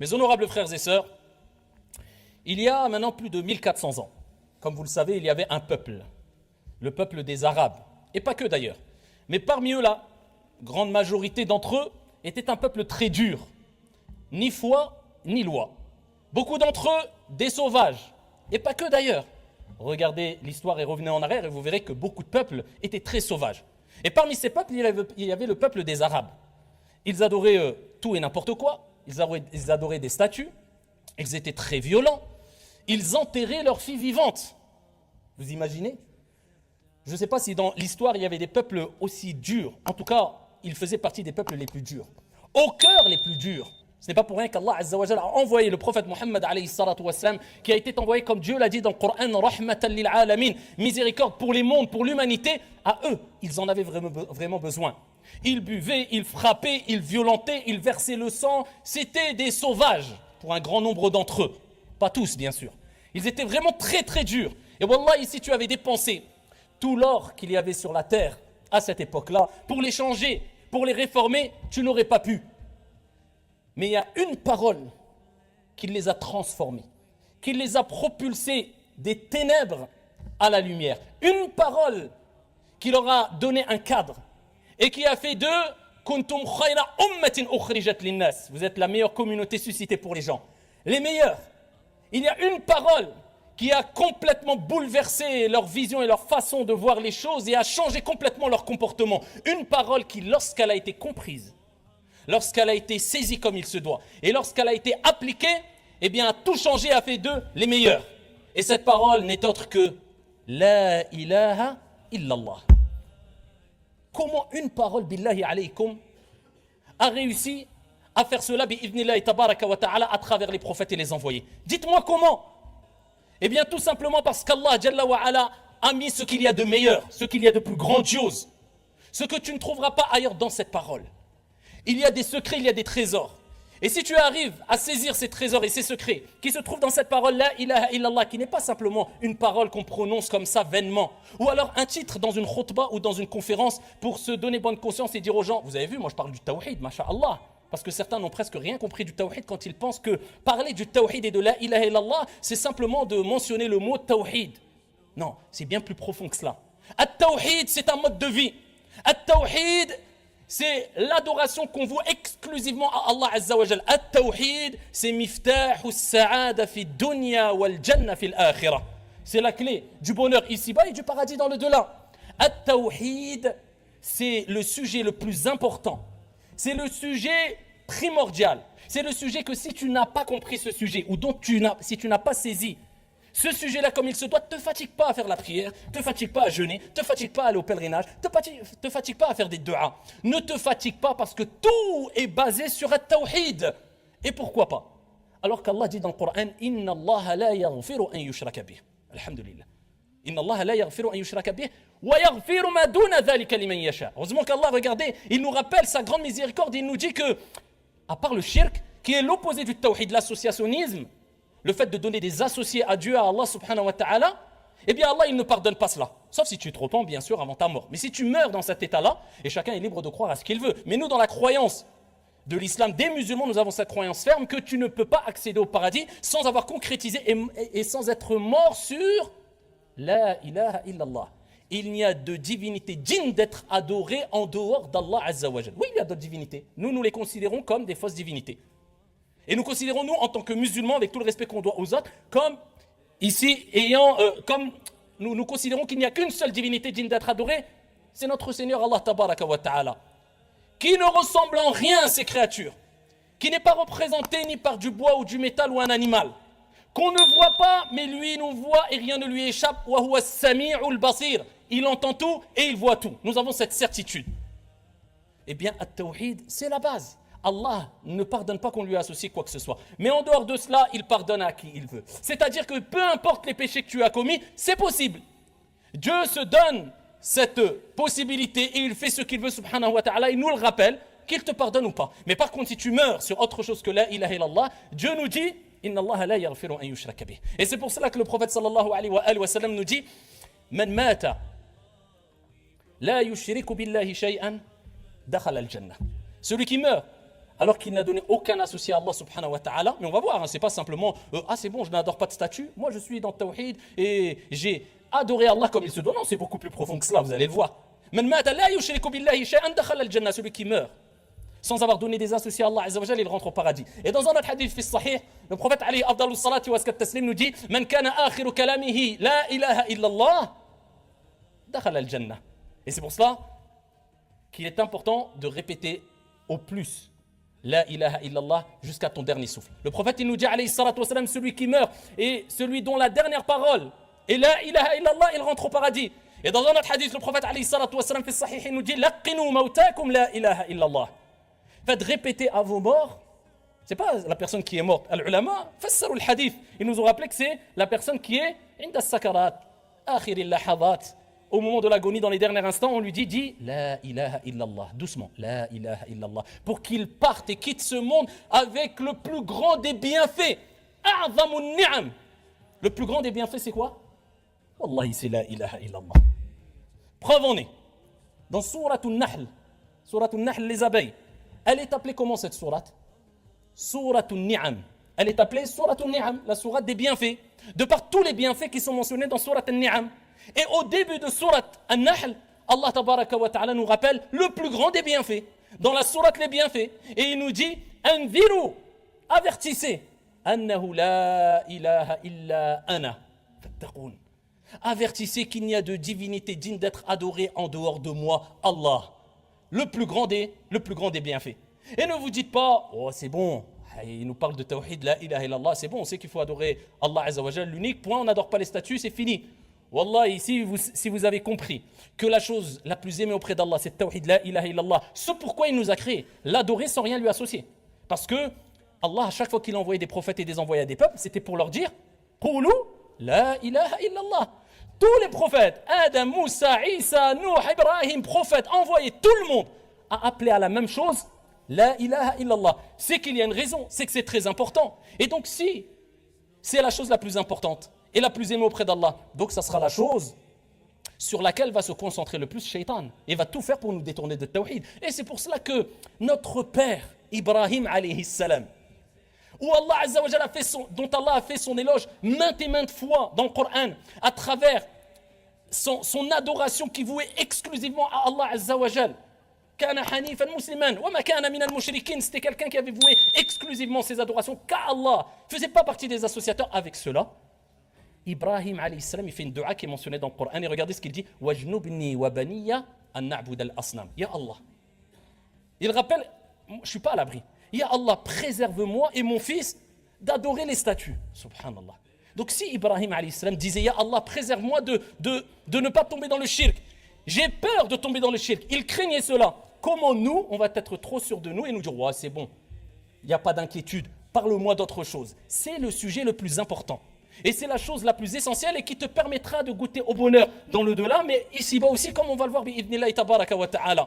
Mes honorables frères et sœurs, il y a maintenant plus de 1400 ans, comme vous le savez, il y avait un peuple, le peuple des Arabes, et pas que d'ailleurs. Mais parmi eux, la grande majorité d'entre eux était un peuple très dur, ni foi, ni loi. Beaucoup d'entre eux, des sauvages, et pas que d'ailleurs. Regardez l'histoire et revenez en arrière et vous verrez que beaucoup de peuples étaient très sauvages. Et parmi ces peuples, il y avait le peuple des Arabes. Ils adoraient tout et n'importe quoi, ils adoraient des statues, ils étaient très violents, ils enterraient leurs filles vivantes. Vous imaginez? Je ne sais pas si dans l'histoire il y avait des peuples aussi durs. En tout cas, ils faisaient partie des peuples les plus durs. Au cœur les plus durs. Ce n'est pas pour rien qu'Allah Azza wa Jalla a envoyé le prophète Mohammed alayhi salatu wassalam, qui a été envoyé comme Dieu l'a dit dans le Coran, rahmatan lil alamin, miséricorde pour les mondes, pour l'humanité. À eux, ils en avaient vraiment besoin. Ils buvaient, ils frappaient, ils violentaient, ils versaient le sang. C'était des sauvages pour un grand nombre d'entre eux. Pas tous, bien sûr. Ils étaient vraiment très très durs. Et wallah, ici tu avais dépensé tout l'or qu'il y avait sur la terre à cette époque-là, pour les changer, pour les réformer, tu n'aurais pas pu. Mais il y a une parole qui les a transformés, qui les a propulsés des ténèbres à la lumière. Une parole qui leur a donné un cadre et qui a fait d'eux kuntum khayra ummatin ukhrijat linnas. Vous êtes la meilleure communauté suscitée pour les gens. Les meilleurs. Il y a une parole qui a complètement bouleversé leur vision et leur façon de voir les choses et a changé complètement leur comportement. Une parole qui, lorsqu'elle a été comprise, lorsqu'elle a été saisie comme il se doit, et lorsqu'elle a été appliquée, eh bien, a tout changé, a fait d'eux les meilleurs. Et cette parole n'est autre que La ilaha illallah. Comment une parole, billahi alaykum, a réussi à faire cela, bi'idhnillahi tabaraka wa ta'ala, à travers les prophètes et les envoyés? Dites-moi comment. Eh bien, tout simplement parce qu'Allah Jalla wa Ala a mis ce qu'il y a de meilleur, ce qu'il y a de plus grandiose, ce que tu ne trouveras pas ailleurs dans cette parole. Il y a des secrets, il y a des trésors. Et si tu arrives à saisir ces trésors et ces secrets qui se trouvent dans cette parole, La ilaha illallah, qui n'est pas simplement une parole qu'on prononce comme ça vainement, ou alors un titre dans une khutbah ou dans une conférence pour se donner bonne conscience et dire aux gens, vous avez vu, moi je parle du tawhid, masha'Allah. Parce que certains n'ont presque rien compris du tawhid quand ils pensent que parler du tawhid et de la ilaha illallah, c'est simplement de mentionner le mot tawhid. Non, c'est bien plus profond que cela. At-tawhid, c'est un mode de vie. At-tawhid, c'est l'adoration qu'on voue exclusivement à Allah Azza wa Jal. At-tawhid, c'est miftahu as-sa'ada fi dunya wal jannah fi al-akhirah. C'est la clé du bonheur ici-bas et du paradis dans le delà. At-tawhid, c'est le sujet le plus important. C'est le sujet primordial. C'est le sujet que si tu n'as pas compris ce sujet, ou dont si tu n'as pas saisi ce sujet-là comme il se doit, ne te fatigue pas à faire la prière, ne te fatigue pas à jeûner, ne te fatigue pas à aller au pèlerinage, ne te fatigue pas à faire des du'as. Ne te fatigue pas parce que tout est basé sur at-tawhid. Et pourquoi pas? Alors qu'Allah dit dans le Coran, Inna Allah la yaghfiru an yushraka bih. Alhamdulillah. Inna Allah la yaghfiru an yushraka bih. Heureusement qu'Allah, regardez, il nous rappelle sa grande miséricorde, il nous dit que, à part le shirk, qui est l'opposé du tawhid, l'associationnisme, le fait de donner des associés à Dieu, à Allah subhanahu wa ta'ala, eh bien Allah, il ne pardonne pas cela. Sauf si tu te repens, bien sûr, avant ta mort. Mais si tu meurs dans cet état-là, et chacun est libre de croire à ce qu'il veut, mais nous, dans la croyance de l'islam des musulmans, nous avons cette croyance ferme que tu ne peux pas accéder au paradis sans avoir concrétisé et sans être mort sur La ilaha illallah. Il n'y a de divinité digne d'être adorée en dehors d'Allah Azza wa Jal. Oui, il y a d'autres divinités. Nous les considérons comme des fausses divinités. Et nous considérons, nous, en tant que musulmans, avec tout le respect qu'on doit aux autres, comme ici, comme nous considérons qu'il n'y a qu'une seule divinité digne d'être adorée, c'est notre Seigneur Allah Tabaraka wa Ta'ala, qui ne ressemble en rien à ces créatures, qui n'est pas représenté ni par du bois ou du métal ou un animal, qu'on ne voit pas, mais lui nous voit et rien ne lui échappe. Wa huwa as-sami'ul basir. Il entend tout et il voit tout. Nous avons cette certitude. Eh bien, at-tawhid, c'est la base. Allah ne pardonne pas qu'on lui associe quoi que ce soit. Mais en dehors de cela, il pardonne à qui il veut. C'est-à-dire que peu importe les péchés que tu as commis, c'est possible. Dieu se donne cette possibilité et il fait ce qu'il veut, subhanahu wa ta'ala. Il nous le rappelle, qu'il te pardonne ou pas. Mais par contre, si tu meurs sur autre chose que la ilaha illallah, Dieu nous dit Inna Allah la yaghfiru an yushraka bih. Et c'est pour cela que le prophète sallallahu alayhi wa sallam nous dit Man mata la yushriku billahi shay'an dakhala al-jannah. Celui qui meurt alors qu'il n'a donné aucun associé à Allah subhanahu wa ta'ala. Mais on va voir, hein, c'est pas simplement c'est bon, je n'adore pas de statue, moi je suis dans le tawhid et j'ai adoré Allah comme il se doit. Non, c'est beaucoup plus profond que cela, vous allez le voir. Celui qui meurt sans avoir donné des associés à Allah Azza wa Jalla, il rentre au paradis. Et dans un autre hadith fi sahih, le prophète alayhi afdalus salati wa azka taslim nous dit man kana akhiru kalamihi la ilaha illa Allah dakhala al-jannah. Et c'est pour cela qu'il est important de répéter au plus la ilaha illallah jusqu'à ton dernier souffle. Le prophète il nous dit alayhi salatu wa salam, celui qui meurt et celui dont la dernière parole est la ilaha illallah, il rentre au paradis. Et dans un autre hadith, le prophète alayhi salatu wa salam fi sahih, il nous dit laqinu mawtakum la ilaha illallah. Faites répéter à vos morts, c'est pas la personne qui est morte. Al-ulama fassaru al-hadith, ils nous ont rappelé que c'est la personne qui est inda sakarat, akhir al-lahadat. Au moment de l'agonie, dans les derniers instants, on lui dit la ilaha illallah, doucement, la ilaha illallah, pour qu'il parte et quitte ce monde avec le plus grand des bienfaits. A'zamun ni'am. Le plus grand des bienfaits, c'est quoi? Wallahi, c'est la ilaha illallah. Preuve en est. Dans Sourate An-Nahl, les abeilles, elle est appelée comment cette sourate? Sourate An-Ni'am. Elle est appelée Sourate An-Ni'am, la sourate des bienfaits, de par tous les bienfaits qui sont mentionnés dans Sourate An-Ni'am. Et au début de Sourate An-Nahl, Allah tabaraka wa ta'ala nous rappelle le plus grand des bienfaits. Dans la sourate les bienfaits. Et il nous dit Anziru, avertissez, annahu la ilaha illa ana. Fattaqun. Avertissez qu'il n'y a de divinité digne d'être adorée en dehors de moi, Allah. Le plus grand des bienfaits. Et ne vous dites pas, oh c'est bon, il nous parle de tawhid, la ilaha illallah, c'est bon, on sait qu'il faut adorer Allah Azza wa Jalla, l'unique point, on n'adore pas les statues, c'est fini. Wallah, ici, si vous avez compris que la chose la plus aimée auprès d'Allah, c'est tawhid, la ilaha illallah, ce pourquoi il nous a créé, l'adorer sans rien lui associer. Parce que Allah, à chaque fois qu'il envoyait des prophètes et des envoyés à des peuples, c'était pour leur dire, Qulu la ilaha illallah. Tous les prophètes, Adam, Moussa, Isa, Nuh, Ibrahim, prophètes, envoyés, tout le monde a appelé à la même chose, la ilaha illallah. C'est qu'il y a une raison, c'est que c'est très important. Et donc si c'est la chose la plus importante et la plus aimée auprès d'Allah, donc ça sera la chose sur laquelle va se concentrer le plus Shaitan et va tout faire pour nous détourner de tawhid. Et c'est pour cela que notre père, Ibrahim alayhi salam, où Allah Azza wa Jalla dont Allah a fait son éloge maintes et maintes fois dans le Coran, à travers son adoration qui vouait exclusivement à Allah Azza wa Jalla. Kana hanifan musliman, wa ma kana minal mushrikin, c'était quelqu'un qui avait voué exclusivement ses adorations qu'à Allah, faisait pas partie des associateurs avec cela. Ibrahim alayhi salam, il fait une dua qui est mentionnée dans le Coran et regardez ce qu'il dit, wajnubni wa baniya an na'bud al-asnam. Ya Allah. Il rappelle, je suis pas à l'abri. Ya Allah, préserve-moi et mon fils d'adorer les statues. Subhanallah. Donc si Ibrahim alayhi salam disait Ya Allah, préserve-moi de ne pas tomber dans le shirk. J'ai peur de tomber dans le shirk. Il craignait cela. Comment nous, on va être trop sûrs de nous et nous dire ouais, c'est bon, il n'y a pas d'inquiétude, parle-moi d'autre chose. C'est le sujet le plus important. Et c'est la chose la plus essentielle et qui te permettra de goûter au bonheur dans le delà, mais ici-bas aussi, comme on va le voir, bi'idhnillahi tabaraka wa ta'ala.